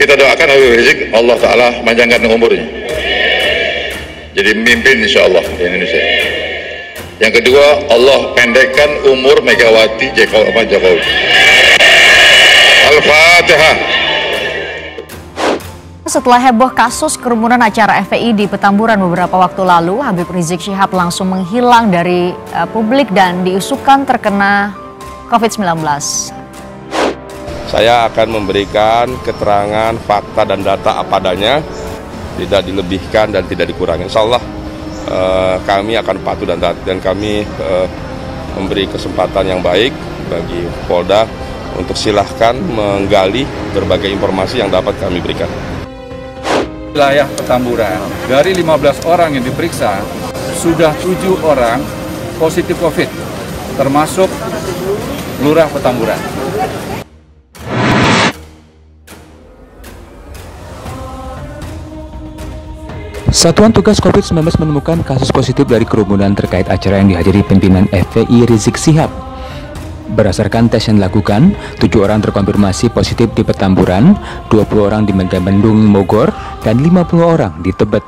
Kita doakan Habib Rizik, Allah Ta'ala panjangkan umurnya, jadi memimpin insya Allah di Indonesia. Yang kedua, Allah pendekkan umur Megawati Jokowi. Al-Fatihah. Setelah heboh kasus kerumunan acara FPI di Petamburan beberapa waktu lalu, Habib Rizik Syihab langsung menghilang dari publik dan diisukan terkena COVID-19. Saya akan memberikan keterangan, fakta, dan data apa adanya, tidak dilebihkan dan tidak dikurangi. Insya Allah kami akan patuh dan kami memberi kesempatan yang baik bagi Polda untuk silahkan menggali berbagai informasi yang dapat kami berikan. Wilayah Petamburan, dari 15 orang yang diperiksa, sudah 7 orang positif COVID, termasuk Lurah Petamburan. Satuan Tugas COVID-19 menemukan kasus positif dari kerumunan terkait acara yang dihadiri pimpinan FPI Rizik Syihab. Berdasarkan tes yang dilakukan, 7 orang terkonfirmasi positif di Petamburan, 20 orang di Megamendung Bogor, dan 50 orang di Tebet.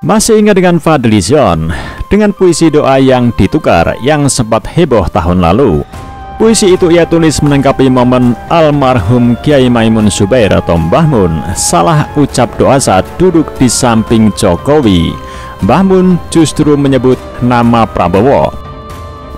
Masih ingat dengan Fadlizon, dengan puisi doa yang ditukar yang sempat heboh tahun lalu. Puisi itu ia tulis menanggapi momen almarhum Kiai Maimun Zubair atau Mbah Mun salah ucap doa saat duduk di samping Jokowi. Mbah Mun justru menyebut nama Prabowo.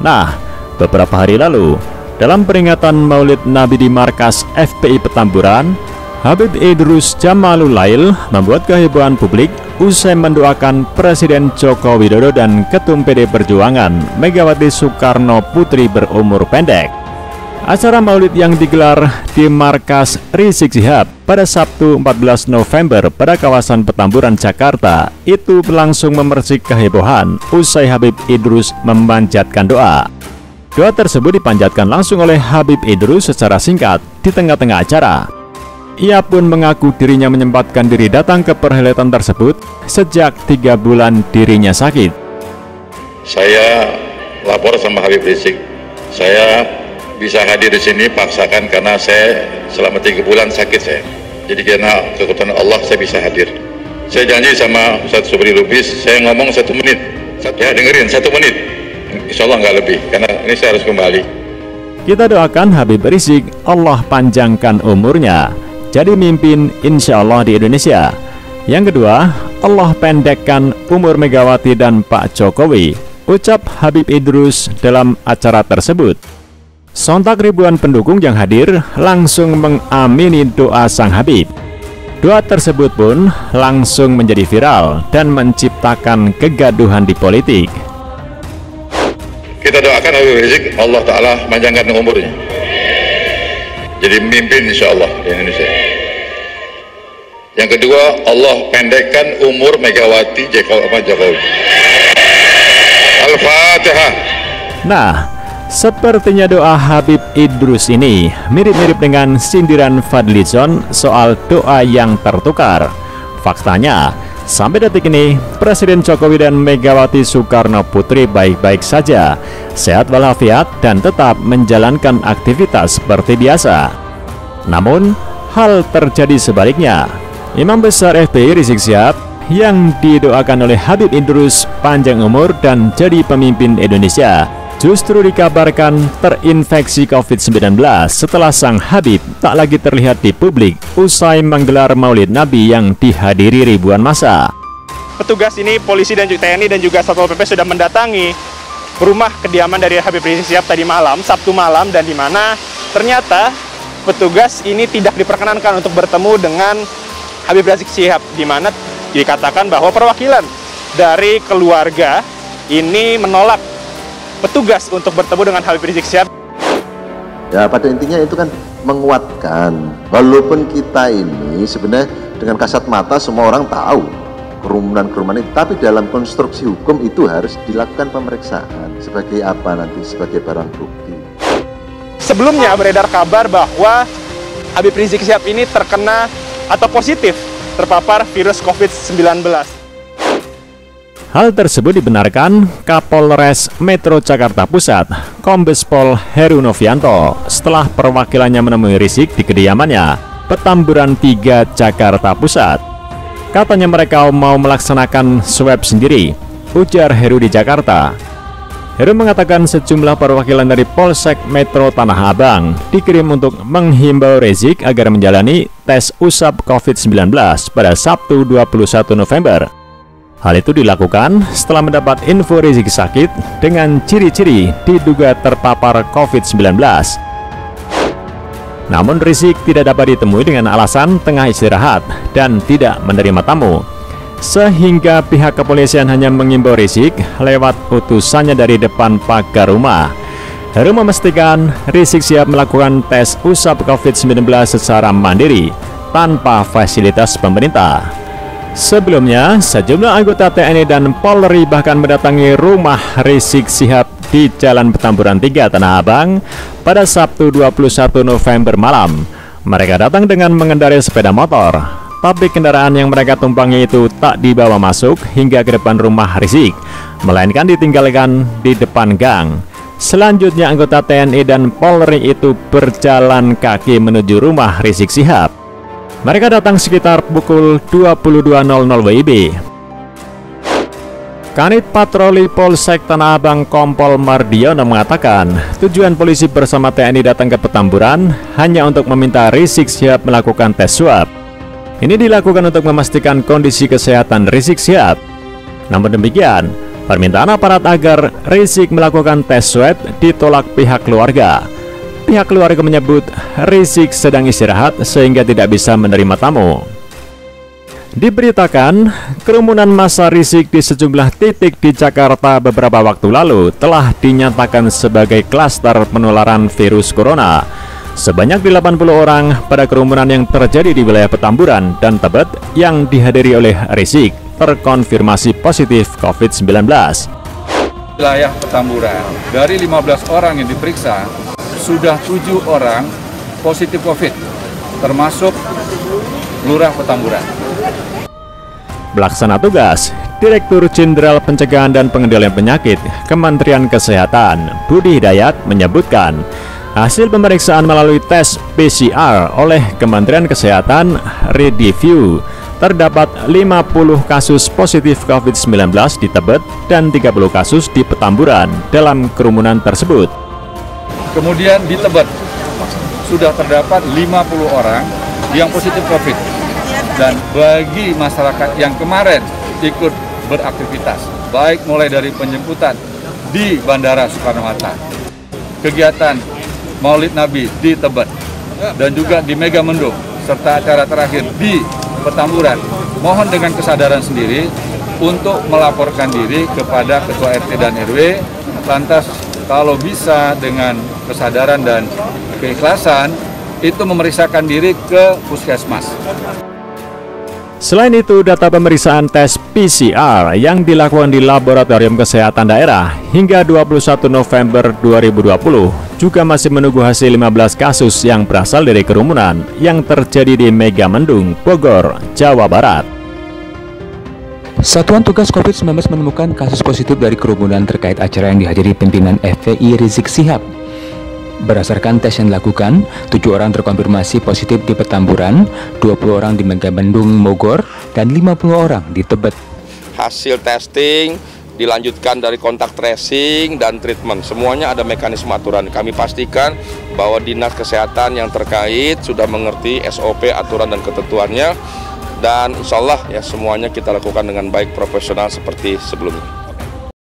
Nah, beberapa hari lalu, dalam peringatan Maulid Nabi di markas FPI Petamburan, Habib Idrus Jamalul Lail membuat kehebohan publik usai mendoakan Presiden Joko Widodo dan Ketum PD Perjuangan Megawati Soekarno Putri berumur pendek. Acara Maulid yang digelar di markas Rizik Syihab pada Sabtu 14 November pada kawasan Petamburan, Jakarta itu berlangsung memersik kehebohan usai Habib Idrus memanjatkan doa. Doa tersebut dipanjatkan langsung oleh Habib Idrus secara singkat di tengah-tengah acara. Ia pun mengaku dirinya menyempatkan diri datang ke perhelatan tersebut sejak 3 bulan dirinya sakit. Saya lapor sama Habib Rizik, saya bisa hadir di sini paksakan karena saya selama 3 bulan sakit saya. Jadi karena kekuatan Allah saya bisa hadir. Saya janji sama Ustaz Subri Lubis, saya ngomong 1 menit. Ya dengerin 1 menit. Insya Allah nggak lebih, karena ini saya harus kembali. Kita doakan Habib Rizik, Allah panjangkan umurnya, jadi mimpin insya Allah di Indonesia. Yang kedua, Allah pendekkan umur Megawati dan Pak Jokowi, ucap Habib Idrus dalam acara tersebut. Sontak ribuan pendukung yang hadir langsung mengamini doa sang Habib. Doa tersebut pun langsung menjadi viral dan menciptakan kegaduhan di politik. Kita doakan Habib Rizik, Allah Ta'ala panjangkan umurnya, jadi memimpin insya Allah di Indonesia. Yang kedua, Allah pendekkan umur Megawati Jokowi. Al-Fatihah. Nah, sepertinya doa Habib Idrus ini mirip-mirip dengan sindiran Fadlizon soal doa yang tertukar. Faktanya, sampai detik ini, Presiden Jokowi dan Megawati Soekarno Putri baik-baik saja, sehat walafiat dan tetap menjalankan aktivitas seperti biasa. Namun, hal terjadi sebaliknya. Imam Besar FPI Rizik Syihab yang didoakan oleh Habib Idrus panjang umur dan jadi pemimpin Indonesia justru dikabarkan terinfeksi COVID-19 setelah sang Habib tak lagi terlihat di publik usai menggelar Maulid Nabi yang dihadiri ribuan massa. Petugas ini, polisi dan TNI dan juga Satpol PP sudah mendatangi rumah kediaman dari Habib Rizik Syihab tadi malam, Sabtu malam, dan di mana ternyata petugas ini tidak diperkenankan untuk bertemu dengan Habib Rizik Syihab, di mana dikatakan bahwa perwakilan dari keluarga ini menolak petugas untuk bertemu dengan Habib Rizik Syihab. Ya, pada intinya itu kan menguatkan, walaupun kita ini sebenarnya dengan kasat mata semua orang tahu kerumunan-kerumunan itu, tapi dalam konstruksi hukum itu harus dilakukan pemeriksaan sebagai apa nanti, sebagai barang bukti. Sebelumnya beredar kabar bahwa Habib Rizik Syihab ini terkena atau positif terpapar virus COVID-19. Hal tersebut dibenarkan Kapolres Metro Jakarta Pusat, Kombes Pol Heru Novianto, setelah perwakilannya menemui Rizik di kediamannya. Petamburan 3, Jakarta Pusat. Katanya mereka mau melaksanakan swab sendiri, ujar Heru di Jakarta. Heru mengatakan sejumlah perwakilan dari Polsek Metro Tanah Abang dikirim untuk menghimbau Rizik agar menjalani tes usap COVID-19 pada Sabtu 21 November. Hal itu dilakukan setelah mendapat info Rizik sakit dengan ciri-ciri diduga terpapar COVID-19. Namun Rizik tidak dapat ditemui dengan alasan tengah istirahat dan tidak menerima tamu, sehingga pihak kepolisian hanya mengimbau Rizik lewat utusannya dari depan pagar rumah. Heru memastikan Rizik siap melakukan tes usap COVID-19 secara mandiri tanpa fasilitas pemerintah. Sebelumnya, sejumlah anggota TNI dan Polri bahkan mendatangi rumah Rizik Syihab di Jalan Petamburan 3, Tanah Abang pada Sabtu 21 November malam. Mereka datang dengan mengendarai sepeda motor, tapi kendaraan yang mereka tumpangi itu tak dibawa masuk hingga ke depan rumah Rizik, melainkan ditinggalkan di depan gang. Selanjutnya anggota TNI dan Polri itu berjalan kaki menuju rumah Rizik Syihab. Mereka datang sekitar pukul 22.00 WIB. Kanit Patroli Polsek Tanah Abang Kompol Mardiono mengatakan tujuan polisi bersama TNI datang ke Petamburan hanya untuk meminta Rizik Syihab melakukan tes swab. Ini dilakukan untuk memastikan kondisi kesehatan Rizik Syihab. Namun demikian, permintaan aparat agar Rizik melakukan tes swab ditolak pihak keluarga. Pihak keluarga menyebut Rizik sedang istirahat sehingga tidak bisa menerima tamu. Diberitakan, kerumunan massa Rizik di sejumlah titik di Jakarta beberapa waktu lalu telah dinyatakan sebagai klaster penularan virus corona. Sebanyak 80 orang pada kerumunan yang terjadi di wilayah Petamburan dan Tebet yang dihadiri oleh Rizik terkonfirmasi positif COVID-19. Wilayah Petamburan, dari 15 orang yang diperiksa, sudah 7 orang positif COVID, termasuk Lurah Petamburan. Pelaksana tugas Direktur Jenderal Pencegahan dan Pengendalian Penyakit Kementerian Kesehatan Budi Hidayat menyebutkan hasil pemeriksaan melalui tes PCR oleh Kementerian Kesehatan Rediview terdapat 50 kasus positif COVID-19 di Tebet dan 30 kasus di Petamburan dalam kerumunan tersebut. Kemudian di Tebet sudah terdapat 50 orang yang positif COVID. Dan bagi masyarakat yang kemarin ikut beraktivitas, baik mulai dari penjemputan di Bandara Soekarno-Hatta, kegiatan Maulid Nabi di Tebet, dan juga di Megamendung, serta acara terakhir di Petamburan, mohon dengan kesadaran sendiri untuk melaporkan diri kepada Ketua RT dan RW, lantas kalau bisa dengan kesadaran dan keikhlasan, itu memeriksakan diri ke puskesmas. Selain itu, data pemeriksaan tes PCR yang dilakukan di Laboratorium Kesehatan Daerah hingga 21 November 2020 juga masih menunggu hasil 15 kasus yang berasal dari kerumunan yang terjadi di Megamendung, Bogor, Jawa Barat. Satuan Tugas COVID-19 menemukan kasus positif dari kerumunan terkait acara yang dihadiri pimpinan FPI Rizik Syihab. Berdasarkan tes yang dilakukan, 7 orang terkonfirmasi positif di Petamburan, 20 orang di Megamendung, Bogor, dan 50 orang di Tebet. Hasil testing dilanjutkan dari kontak tracing dan treatment. Semuanya ada mekanisme aturan. Kami pastikan bahwa Dinas Kesehatan yang terkait sudah mengerti SOP, aturan, dan ketentuannya. Dan insya Allah ya semuanya kita lakukan dengan baik, profesional seperti sebelumnya.